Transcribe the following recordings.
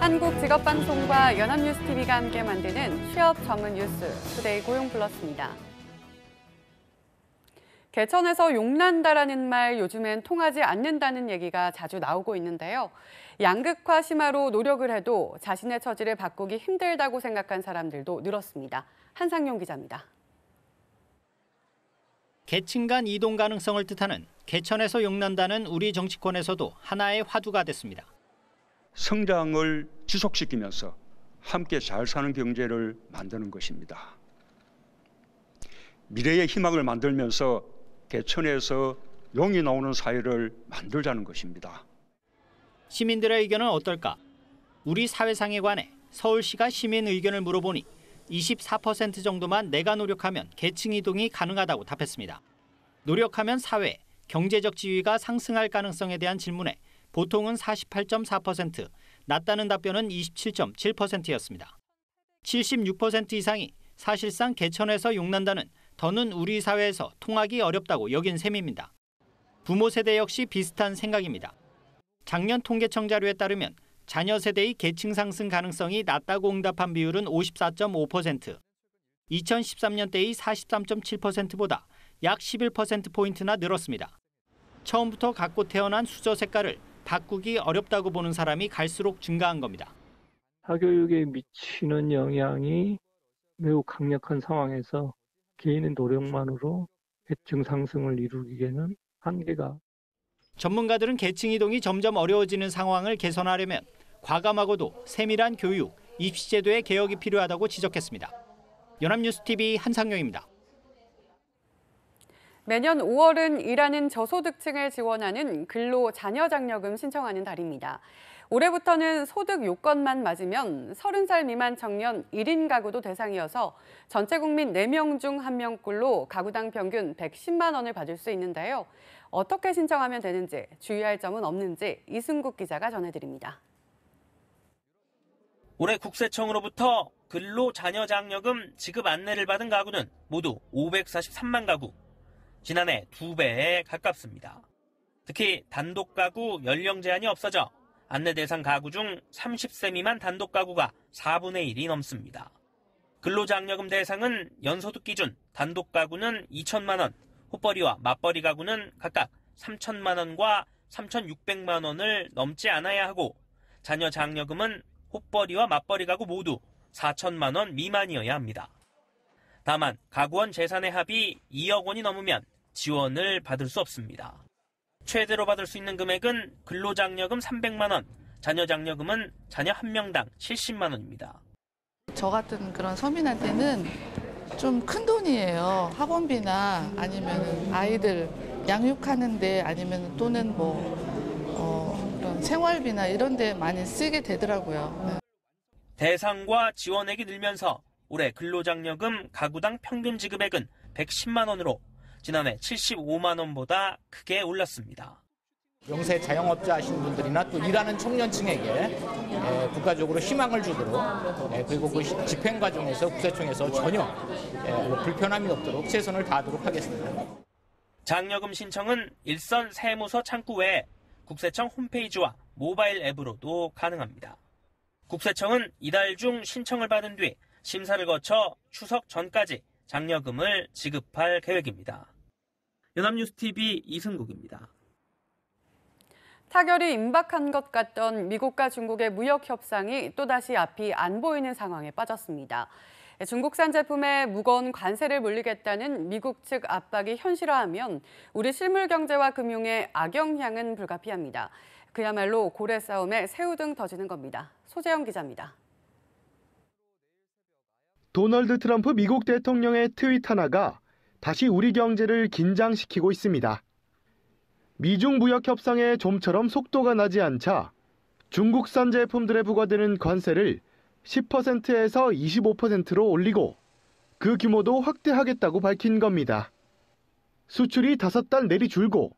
한국직업방송과 연합뉴스TV가 함께 만드는 취업 전문 뉴스 투데이 고용플러스입니다. 개천에서 용난다라는 말 요즘엔 통하지 않는다는 얘기가 자주 나오고 있는데요. 양극화 심화로 노력을 해도 자신의 처지를 바꾸기 힘들다고 생각한 사람들도 늘었습니다. 한상용 기자입니다. 계층 간 이동 가능성을 뜻하는 개천에서 용난다는 우리 정치권에서도 하나의 화두가 됐습니다. 성장을 지속시키면서 함께 잘 사는 경제를 만드는 것입니다. 미래의 희망을 만들면서 개천에서 용이 나오는 사회를 만들자는 것입니다. 시민들의 의견은 어떨까? 우리 사회상에 관해 서울시가 시민 의견을 물어보니 24% 정도만 내가 노력하면 계층 이동이 가능하다고 답했습니다. 노력하면 사회, 경제적 지위가 상승할 가능성에 대한 질문에 보통은 48.4%, 낮다는 답변은 27.7%였습니다. 76% 이상이 사실상 개천에서 용난다는 더는 우리 사회에서 통하기 어렵다고 여긴 셈입니다. 부모 세대 역시 비슷한 생각입니다. 작년 통계청 자료에 따르면 자녀 세대의 계층 상승 가능성이 낮다고 응답한 비율은 54.5%, 2013년 때의 43.7%보다 약 11%포인트나 늘었습니다. 처음부터 갖고 태어난 수저 색깔을 바꾸기 어렵다고 보는 사람이 갈수록 증가한 겁니다. 사교육에 미치는 영향이 매우 강력한 상황에서 개인의 노력만으로 계층 상승을 이루기에는 한계가. 전문가들은 계층 이동이 점점 어려워지는 상황을 개선하려면 과감하고도 세밀한 교육, 입시제도의 개혁이 필요하다고 지적했습니다. 연합뉴스TV 한상용입니다. 매년 5월은 일하는 저소득층을 지원하는 근로자녀장려금 신청하는 달입니다. 올해부터는 소득 요건만 맞으면 30살 미만 청년 1인 가구도 대상이어서 전체 국민 4명 중 1명꼴로 가구당 평균 110만 원을 받을 수 있는데요. 어떻게 신청하면 되는지, 주의할 점은 없는지 이승국 기자가 전해드립니다. 올해 국세청으로부터 근로자녀장려금 지급 안내를 받은 가구는 모두 543만 가구. 지난해 2배에 가깝습니다. 특히 단독 가구 연령 제한이 없어져 안내 대상 가구 중 30세 미만 단독 가구가 4분의 1이 넘습니다. 근로장려금 대상은 연소득 기준 단독 가구는 2천만 원, 호벌이와 맞벌이 가구는 각각 3천만 원과 3,600만 원을 넘지 않아야 하고 자녀 장려금은 호벌이와 맞벌이 가구 모두 4천만 원 미만이어야 합니다. 다만 가구원 재산의 합이 2억 원이 넘으면 지원을 받을 수 없습니다. 최대로 받을 수 있는 금액은 근로장려금 300만 원, 자녀장려금은 자녀 1명당 70만 원입니다. 저 같은 그런 서민한테는 좀 큰 돈이에요. 학원비나 아니면 아이들 양육하는데 아니면 또는 그런 생활비나 이런 데 많이 쓰게 되더라고요. 대상과 지원액이 늘면서 올해 근로장려금 가구당 평균 지급액은 110만 원으로 지난해 75만 원보다 크게 올랐습니다. 영세 자영업자 하시는 분들이나 또 일하는 청년층에게 국가적으로 희망을 주도록 그리고 그 집행 과정에서 국세청에서 전혀 불편함이 없도록 최선을 다하도록 하겠습니다. 장려금 신청은 일선 세무서 창구 외에 국세청 홈페이지와 모바일 앱으로도 가능합니다. 국세청은 이달 중 신청을 받은 뒤 심사를 거쳐 추석 전까지 장려금을 지급할 계획입니다. 연합뉴스TV 이승국입니다. 타결이 임박한 것 같던 미국과 중국의 무역 협상이 또다시 앞이 안 보이는 상황에 빠졌습니다. 중국산 제품에 무거운 관세를 물리겠다는 미국 측 압박이 현실화하면 우리 실물 경제와 금융에 악영향은 불가피합니다. 그야말로 고래 싸움에 새우등 터지는 겁니다. 소재영 기자입니다. 도널드 트럼프 미국 대통령의 트윗 하나가 다시 우리 경제를 긴장시키고 있습니다. 미중 무역 협상에 좀처럼 속도가 나지 않자 중국산 제품들에 부과되는 관세를 10%에서 25%로 올리고 그 규모도 확대하겠다고 밝힌 겁니다. 수출이 5달 내리 줄고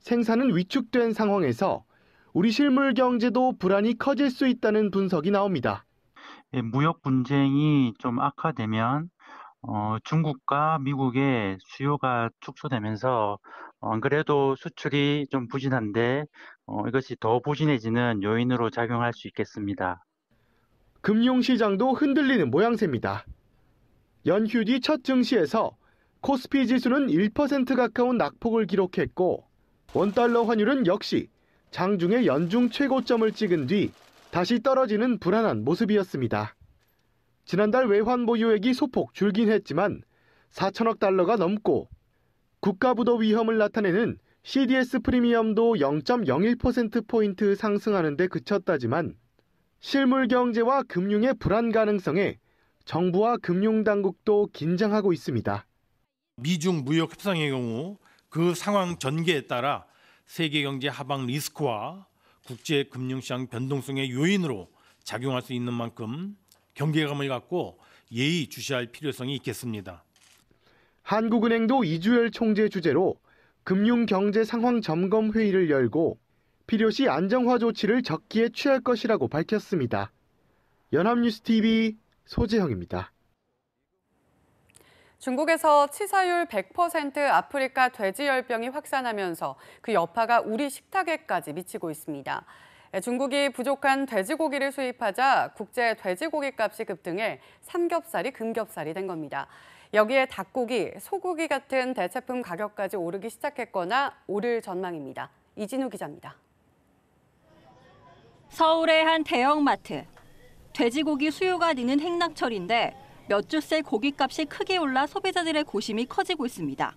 생산은 위축된 상황에서 우리 실물 경제도 불안이 커질 수 있다는 분석이 나옵니다. 무역 분쟁이 좀 악화되면 중국과 미국의 수요가 축소되면서 안 그래도 수출이 좀 부진한데 이것이 더 부진해지는 요인으로 작용할 수 있겠습니다. 금융시장도 흔들리는 모양새입니다. 연휴 뒤 첫 증시에서 코스피 지수는 1% 가까운 낙폭을 기록했고 원달러 환율은 역시 장중에 연중 최고점을 찍은 뒤 다시 떨어지는 불안한 모습이었습니다. 지난달 외환 보유액이 소폭 줄긴 했지만 4천억 달러가 넘고 국가부도 위험을 나타내는 CDS 프리미엄도 0.01%포인트 상승하는 데 그쳤다지만 실물 경제와 금융의 불안 가능성에 정부와 금융당국도 긴장하고 있습니다. 미중 무역 협상의 경우 그 상황 전개에 따라 세계 경제 하방 리스크와 국제 금융시장 변동성의 요인으로 작용할 수 있는 만큼 경계감을 갖고 예의주시할 필요성이 있겠습니다. 한국은행도 이주열 총재 주재로 금융경제 상황 점검 회의를 열고 필요시 안정화 조치를 적기에 취할 것이라고 밝혔습니다. 연합뉴스TV 소재형입니다. 중국에서 치사율 100% 아프리카 돼지열병이 확산하면서 그 여파가 우리 식탁에까지 미치고 있습니다. 중국이 부족한 돼지고기를 수입하자 국제 돼지고기 값이 급등해 삼겹살이 금겹살이 된 겁니다. 여기에 닭고기, 소고기 같은 대체품 가격까지 오르기 시작했거나 오를 전망입니다. 이진우 기자입니다. 서울의 한 대형마트. 돼지고기 수요가 느는 행락철인데 몇 주 새 고기값이 크게 올라 소비자들의 고심이 커지고 있습니다.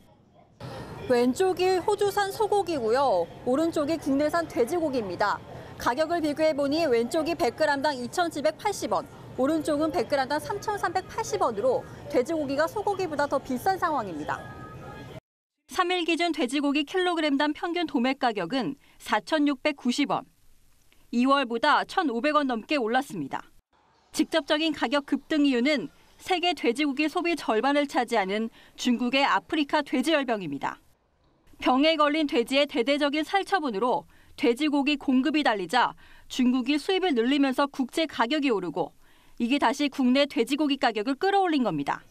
왼쪽이 호주산 소고기고요. 오른쪽이 국내산 돼지고기입니다. 가격을 비교해보니 왼쪽이 100g당 2,780원, 오른쪽은 100g당 3,380원으로 돼지고기가 소고기보다 더 비싼 상황입니다. 3일 기준 돼지고기 킬로그램당 평균 도매 가격은 4,690원. 2월보다 1,500원 넘게 올랐습니다. 직접적인 가격 급등 이유는 세계 돼지고기 소비 절반을 차지하는 중국의 아프리카 돼지열병입니다. 병에 걸린 돼지의 대대적인 살처분으로 돼지고기 공급이 달리자 중국이 수입을 늘리면서 국제 가격이 오르고 이게 다시 국내 돼지고기 가격을 끌어올린 겁니다.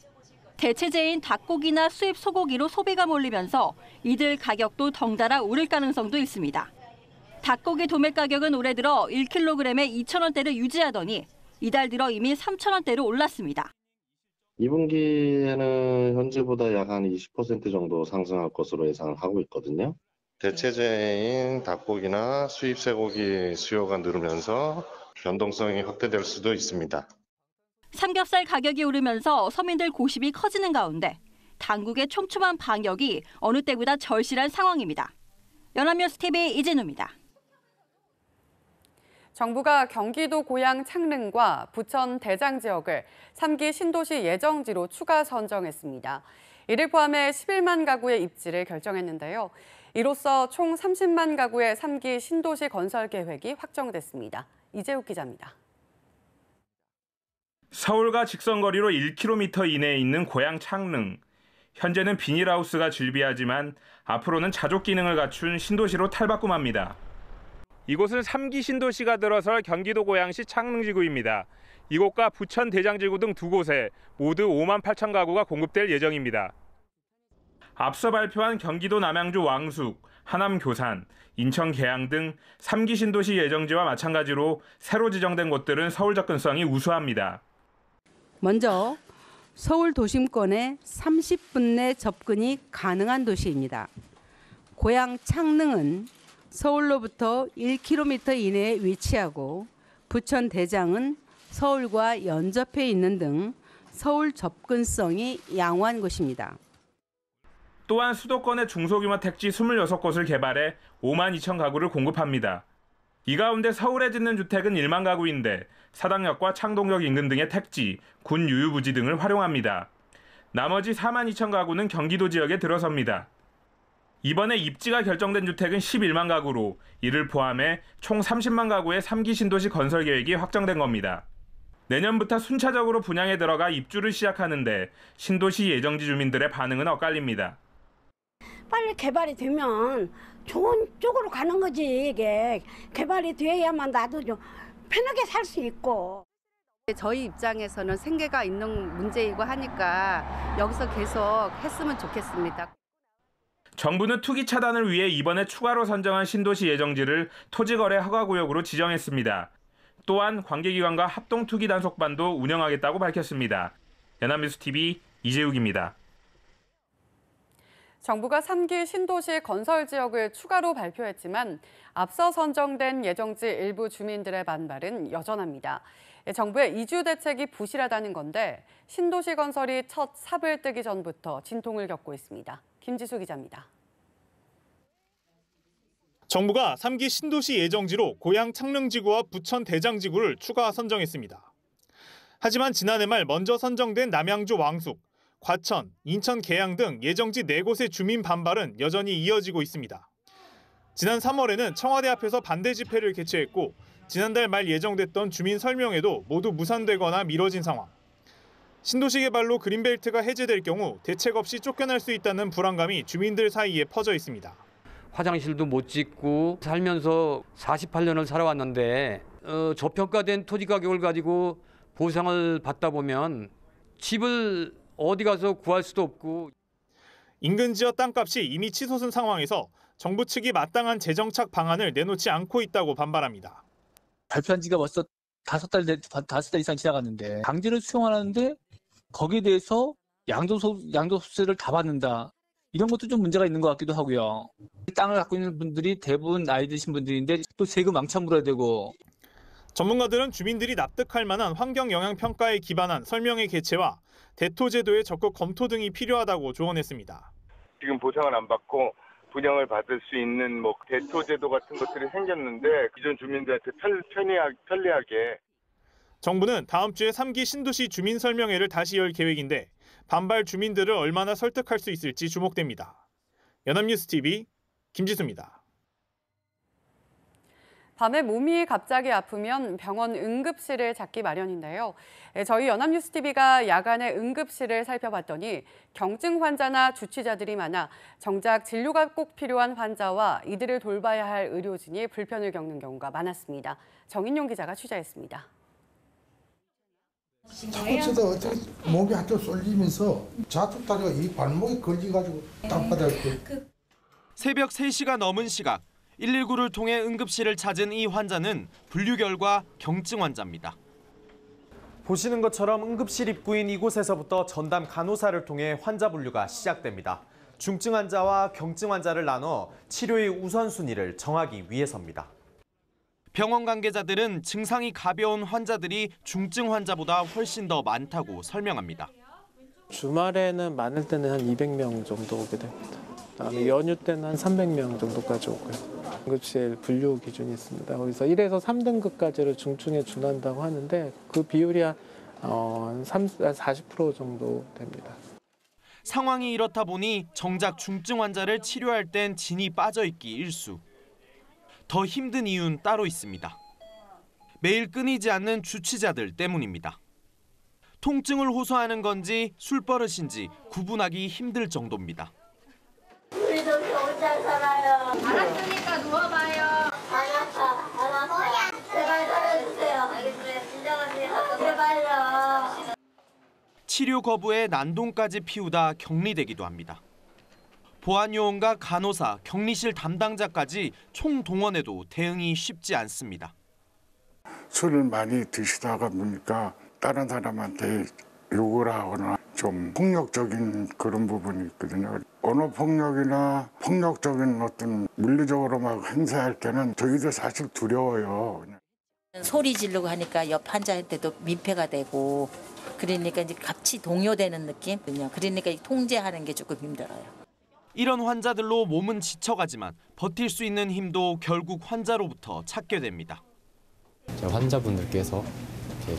대체재인 닭고기나 수입 소고기로 소비가 몰리면서 이들 가격도 덩달아 오를 가능성도 있습니다. 닭고기 도매 가격은 올해 들어 1kg에 2,000원대를 유지하더니 이달 들어 이미 3,000원대로 올랐습니다. 2분기에는 현재보다 약 한 20% 정도 상승할 것으로 예상을 하고 있거든요. 대체재인 닭고기나 수입 쇠고기 수요가 늘으면서 변동성이 확대될 수도 있습니다. 삼겹살 가격이 오르면서 서민들 고심이 커지는 가운데 당국의 촘촘한 방역이 어느 때보다 절실한 상황입니다. 연합뉴스TV 이진우입니다. 정부가 경기도 고양 창릉과 부천 대장 지역을 3기 신도시 예정지로 추가 선정했습니다. 이를 포함해 11만 가구의 입지를 결정했는데요. 이로써 총 30만 가구의 3기 신도시 건설 계획이 확정됐습니다. 이재욱 기자입니다. 서울과 직선거리로 1km 이내에 있는 고양 창릉. 현재는 비닐하우스가 즐비하지만 앞으로는 자족 기능을 갖춘 신도시로 탈바꿈합니다. 이곳은 3기 신도시가 들어설 경기도 고양시 창릉지구입니다. 이곳과 부천 대장지구 등 두 곳에 모두 5만 8천 가구가 공급될 예정입니다. 앞서 발표한 경기도 남양주 왕숙, 하남 교산, 인천 계양 등 3기 신도시 예정지와 마찬가지로 새로 지정된 곳들은 서울 접근성이 우수합니다. 먼저 서울 도심권에 30분 내 접근이 가능한 도시입니다. 고양 창릉은 서울로부터 1km 이내에 위치하고 부천 대장은 서울과 연접해 있는 등 서울 접근성이 양호한 곳입니다. 또한 수도권의 중소규모 택지 26곳을 개발해 5만 2천 가구를 공급합니다. 이 가운데 서울에 짓는 주택은 1만 가구인데 사당역과 창동역 인근 등의 택지, 군 유휴부지 등을 활용합니다. 나머지 4만 2천 가구는 경기도 지역에 들어섭니다. 이번에 입지가 결정된 주택은 11만 가구로 이를 포함해 총 30만 가구의 3기 신도시 건설 계획이 확정된 겁니다. 내년부터 순차적으로 분양에 들어가 입주를 시작하는데 신도시 예정지 주민들의 반응은 엇갈립니다. 빨리 개발이 되면 좋은 쪽으로 가는 거지. 이게 개발이 돼야만 나도 좀 편하게 살 수 있고. 저희 입장에서는 생계가 있는 문제이고 하니까 여기서 계속 했으면 좋겠습니다. 정부는 투기 차단을 위해 이번에 추가로 선정한 신도시 예정지를 토지거래 허가구역으로 지정했습니다. 또한 관계기관과 합동투기 단속반도 운영하겠다고 밝혔습니다. 연합뉴스TV 이재욱입니다. 정부가 3기 신도시 건설 지역을 추가로 발표했지만 앞서 선정된 예정지 일부 주민들의 반발은 여전합니다. 정부의 이주 대책이 부실하다는 건데 신도시 건설이 첫 삽을 뜨기 전부터 진통을 겪고 있습니다. 김지수 기자입니다. 정부가 3기 신도시 예정지로 고양 창릉지구와 부천 대장지구를 추가 선정했습니다. 하지만 지난해 말 먼저 선정된 남양주 왕숙, 과천, 인천 계양 등 예정지 4곳의 주민 반발은 여전히 이어지고 있습니다. 지난 3월에는 청와대 앞에서 반대 집회를 개최했고 지난달 말 예정됐던 주민 설명회도 모두 무산되거나 미뤄진 상황. 신도시 개발로 그린벨트가 해제될 경우 대책 없이 쫓겨날 수 있다는 불안감이 주민들 사이에 퍼져 있습니다. 화장실도 못 짓고 살면서 48년을 살아왔는데 저평가된 토지 가격을 가지고 보상을 받다 보면 집을 어디 가서 구할 수도 없고. 인근 지역 땅값이 이미 치솟은 상황에서 정부 측이 마땅한 재정착 방안을 내놓지 않고 있다고 반발합니다. 발표한 지가 벌써 5달 이상 지나갔는데 강제로 수용하는데 거기에 대해서 양도소득세를 다 받는다. 이런 것도 좀 문제가 있는 것 같기도 하고요. 땅을 갖고 있는 분들이 대부분 나이 드신 분들인데 또 세금 왕창 물어야 되고. 전문가들은 주민들이 납득할 만한 환경 영향 평가에 기반한 설명회 개최와 대토제도의 적극 검토 등이 필요하다고 조언했습니다. 지금 보상을 안 받고 분양을 받을 수 있는 대토제도 같은 것들이 생겼는데 기존 주민들한테 편리하게. 정부는 다음 주에 3기 신도시 주민 설명회를 다시 열 계획인데 반발 주민들을 얼마나 설득할 수 있을지 주목됩니다. 연합뉴스TV 김지수입니다. 밤에 몸이 갑자기 아프면 병원 응급실을 찾기 마련인데요. 저희 연합뉴스TV가 야간에 응급실을 살펴봤더니 경증 환자나 주치자들이 많아 정작 진료가 꼭 필요한 환자와 이들을 돌봐야 할 의료진이 불편을 겪는 경우가 많았습니다. 정인용 기자가 취재했습니다. 자꾸 치다 몸이 한쪽 쏠리면서 좌측 다리가 이 발목에 걸려가지고 땅바닥에 새벽 3시가 넘은 시각 119를 통해 응급실을 찾은 이 환자는 분류 결과 경증 환자입니다. 보시는 것처럼 응급실 입구인 이곳에서부터 전담 간호사를 통해 환자 분류가 시작됩니다. 중증 환자와 경증 환자를 나눠 치료의 우선순위를 정하기 위해서입니다. 병원 관계자들은 증상이 가벼운 환자들이 중증 환자보다 훨씬 더 많다고 설명합니다. 주말에는 많을 때는 한 200명 정도 오게 됩니다. 그다음에 연휴 때는 한 300명 정도까지 오고요. 응급실 분류 기준이 있습니다. 거기서 1에서 3등급까지를 중증에 준한다고 하는데 그 비율이 한 40% 정도 됩니다. 상황이 이렇다 보니 정작 중증 환자를 치료할 땐 진이 빠져있기 일쑤. 더 힘든 이유는 따로 있습니다. 매일 끊이지 않는 주치자들 때문입니다. 통증을 호소하는 건지 술버릇인지 구분하기 힘들 정도입니다. 우리도 병잘 살아요. 알았으니까 누워봐요. 안 아파. 제발 살려주세요. 알겠어요. 진정하세요. 제발요. 치료 거부에 난동까지 피우다 격리되기도 합니다. 보안요원과 간호사, 격리실 담당자까지 총동원해도 대응이 쉽지 않습니다. 술을 많이 드시다가 보니까 다른 사람한테 욕을 하거나 좀 폭력적인 그런 부분이 있거든요. 언어폭력이나 폭력적인 어떤 물리적으로 막 행사할 때는 저희도 사실 두려워요. 소리 지르고 하니까 옆 환자한테도 민폐가 되고 그러니까 이제 같이 동요되는 느낌? 그러니까 통제하는 게 조금 힘들어요. 이런 환자들로 몸은 지쳐가지만 버틸 수 있는 힘도 결국 환자로부터 찾게 됩니다. 환자분들께서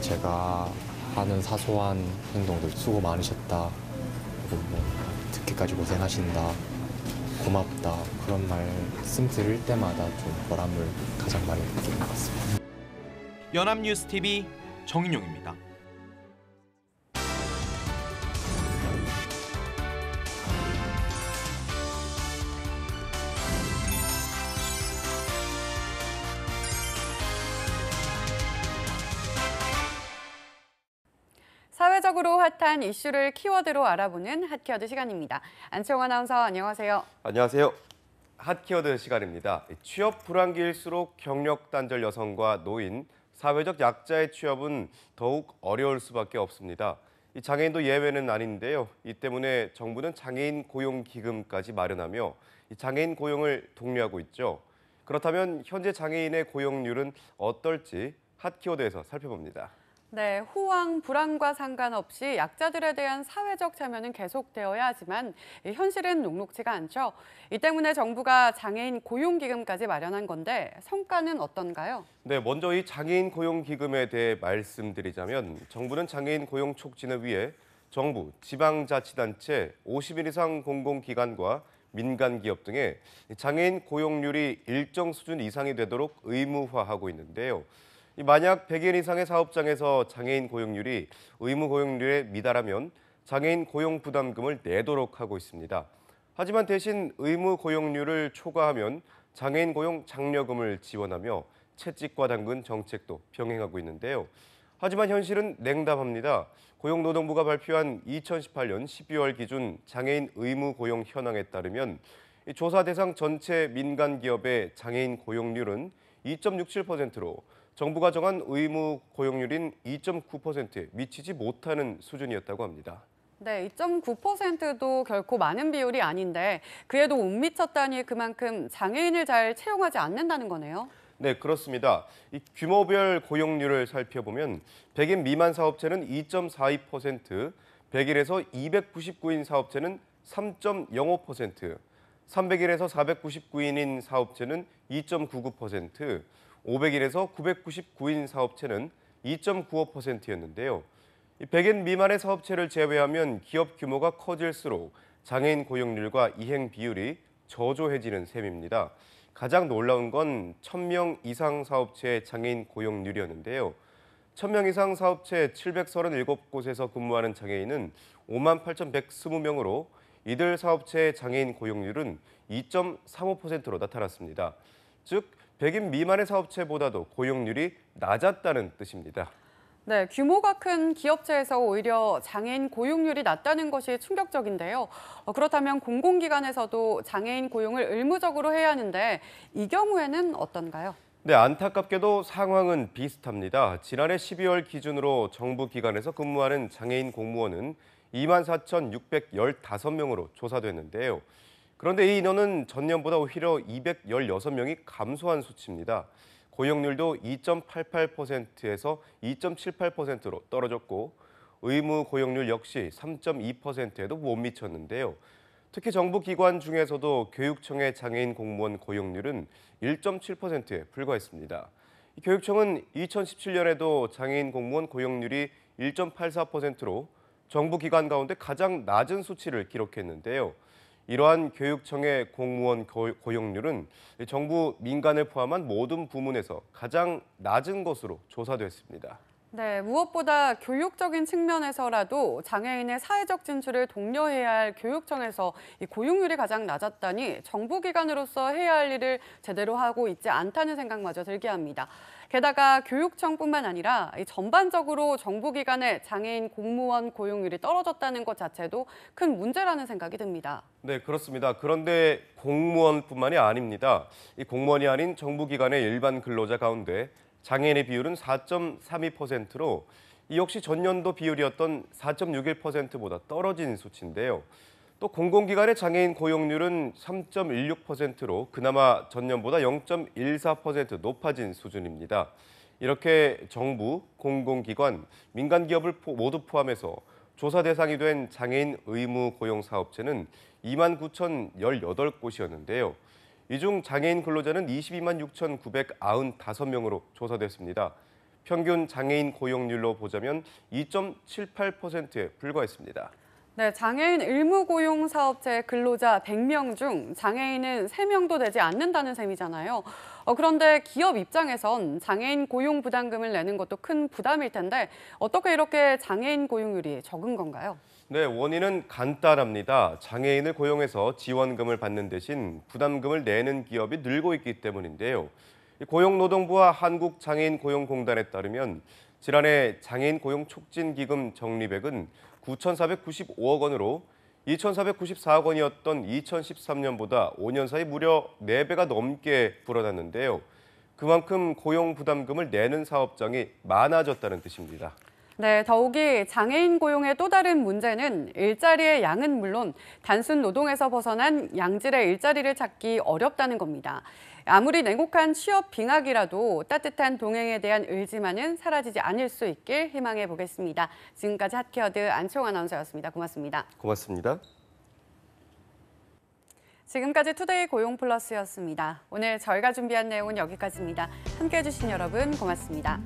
제가 하는 사소한 행동들 수고 많으셨다, 그리고 듣기까지 고생하신다, 고맙다 그런 말씀 들을 때마다 좀 보람을 가장 많이 느끼는 것 같습니다. 연합뉴스TV 정인용입니다. 사회적으로 핫한 이슈를 키워드로 알아보는 핫키워드 시간입니다. 안채홍 아나운서 안녕하세요. 안녕하세요. 핫키워드 시간입니다. 취업 불황기일수록 경력 단절 여성과 노인, 사회적 약자의 취업은 더욱 어려울 수밖에 없습니다. 이 장애인도 예외는 아닌데요. 이 때문에 정부는 장애인 고용 기금까지 마련하며 이 장애인 고용을 독려하고 있죠. 그렇다면 현재 장애인의 고용률은 어떨지 핫키워드에서 살펴봅니다. 네, 호황, 불황과 상관없이 약자들에 대한 사회적 참여는 계속되어야 하지만 현실은 녹록지가 않죠. 이 때문에 정부가 장애인 고용기금까지 마련한 건데 성과는 어떤가요? 네, 먼저 이 장애인 고용기금에 대해 말씀드리자면 정부는 장애인 고용 촉진을 위해 정부, 지방자치단체, 50인 이상 공공기관과 민간기업 등의 장애인 고용률이 일정 수준 이상이 되도록 의무화하고 있는데요. 만약 100인 이상의 사업장에서 장애인 고용률이 의무 고용률에 미달하면 장애인 고용 부담금을 내도록 하고 있습니다. 하지만 대신 의무 고용률을 초과하면 장애인 고용 장려금을 지원하며 채찍과 당근 정책도 병행하고 있는데요. 하지만 현실은 냉담합니다. 고용노동부가 발표한 2018년 12월 기준 장애인 의무 고용 현황에 따르면 조사 대상 전체 민간 기업의 장애인 고용률은 2.67%로 정부가 정한 의무 고용률인 2.9%에 미치지 못하는 수준이었다고 합니다. 네, 2.9%도 결코 많은 비율이 아닌데 그에도 못 미쳤다니 그만큼 장애인을 잘 채용하지 않는다는 거네요. 네, 그렇습니다. 이 규모별 고용률을 살펴보면 100인 미만 사업체는 2.42%, 100일에서 299인 사업체는 3.05%, 300일에서 499인인 사업체는 2.99%, 500일에서 999인 사업체는 2.95%였는데요. 100인 미만의 사업체를 제외하면 기업 규모가 커질수록 장애인 고용률과 이행 비율이 저조해지는 셈입니다. 가장 놀라운 건 1000명 이상 사업체의 장애인 고용률이었는데요. 1000명 이상 사업체 737곳에서 근무하는 장애인은 58,120명으로 이들 사업체의 장애인 고용률은 2.35%로 나타났습니다. 즉 100인 미만의 사업체보다도 고용률이 낮았다는 뜻입니다. 네, 규모가 큰 기업체에서 오히려 장애인 고용률이 낮다는 것이 충격적인데요. 그렇다면 공공기관에서도 장애인 고용을 의무적으로 해야 하는데 이 경우에는 어떤가요? 네, 안타깝게도 상황은 비슷합니다. 지난해 12월 기준으로 정부 기관에서 근무하는 장애인 공무원은 24,615명으로 조사됐는데요. 그런데 이 인원은 전년보다 오히려 216명이 감소한 수치입니다. 고용률도 2.88%에서 2.78%로 떨어졌고 의무 고용률 역시 3.2%에도 못 미쳤는데요. 특히 정부 기관 중에서도 교육청의 장애인 공무원 고용률은 1.7%에 불과했습니다. 교육청은 2017년에도 장애인 공무원 고용률이 1.84%로 정부 기관 가운데 가장 낮은 수치를 기록했는데요. 이러한 교육청의 공무원 고용률은 정부 민간을 포함한 모든 부문에서 가장 낮은 것으로 조사됐습니다. 네, 무엇보다 교육적인 측면에서라도 장애인의 사회적 진출을 독려해야 할 교육청에서 이 고용률이 가장 낮았다니 정부 기관으로서 해야 할 일을 제대로 하고 있지 않다는 생각마저 들게 합니다. 게다가 교육청뿐만 아니라 전반적으로 정부 기관의 장애인 공무원 고용률이 떨어졌다는 것 자체도 큰 문제라는 생각이 듭니다. 네, 그렇습니다. 그런데 공무원뿐만이 아닙니다. 이 공무원이 아닌 정부 기관의 일반 근로자 가운데 장애인의 비율은 4.32%로 이 역시 전년도 비율이었던 4.61%보다 떨어진 수치인데요. 또 공공기관의 장애인 고용률은 3.16%로 그나마 전년보다 0.14% 높아진 수준입니다. 이렇게 정부, 공공기관, 민간기업을 모두 포함해서 조사 대상이 된 장애인 의무 고용 사업체는 29,018곳이었는데요. 이 중 장애인 근로자는 22만 6,995명으로 조사됐습니다. 평균 장애인 고용률로 보자면 2.78%에 불과했습니다. 네, 장애인 의무 고용 사업체 근로자 100명 중 장애인은 3명도 되지 않는다는 셈이잖아요. 그런데 기업 입장에선 장애인 고용 부담금을 내는 것도 큰 부담일 텐데 어떻게 이렇게 장애인 고용률이 적은 건가요? 네, 원인은 간단합니다. 장애인을 고용해서 지원금을 받는 대신 부담금을 내는 기업이 늘고 있기 때문인데요. 고용노동부와 한국장애인고용공단에 따르면 지난해 장애인 고용 촉진 기금 적립액은 9,495억 원으로 2,494억 원이었던 2013년보다 5년 사이 무려 4배가 넘게 불어났는데요. 그만큼 고용 부담금을 내는 사업장이 많아졌다는 뜻입니다. 네, 더욱이 장애인 고용의 또 다른 문제는 일자리의 양은 물론 단순 노동에서 벗어난 양질의 일자리를 찾기 어렵다는 겁니다. 아무리 냉혹한 취업 빙하기라도 따뜻한 동행에 대한 의지만은 사라지지 않을 수 있길 희망해 보겠습니다. 지금까지 핫케어드 안치홍 아나운서였습니다. 고맙습니다. 고맙습니다. 지금까지 투데이 고용 플러스였습니다. 오늘 저희가 준비한 내용은 여기까지입니다. 함께해 주신 여러분 고맙습니다.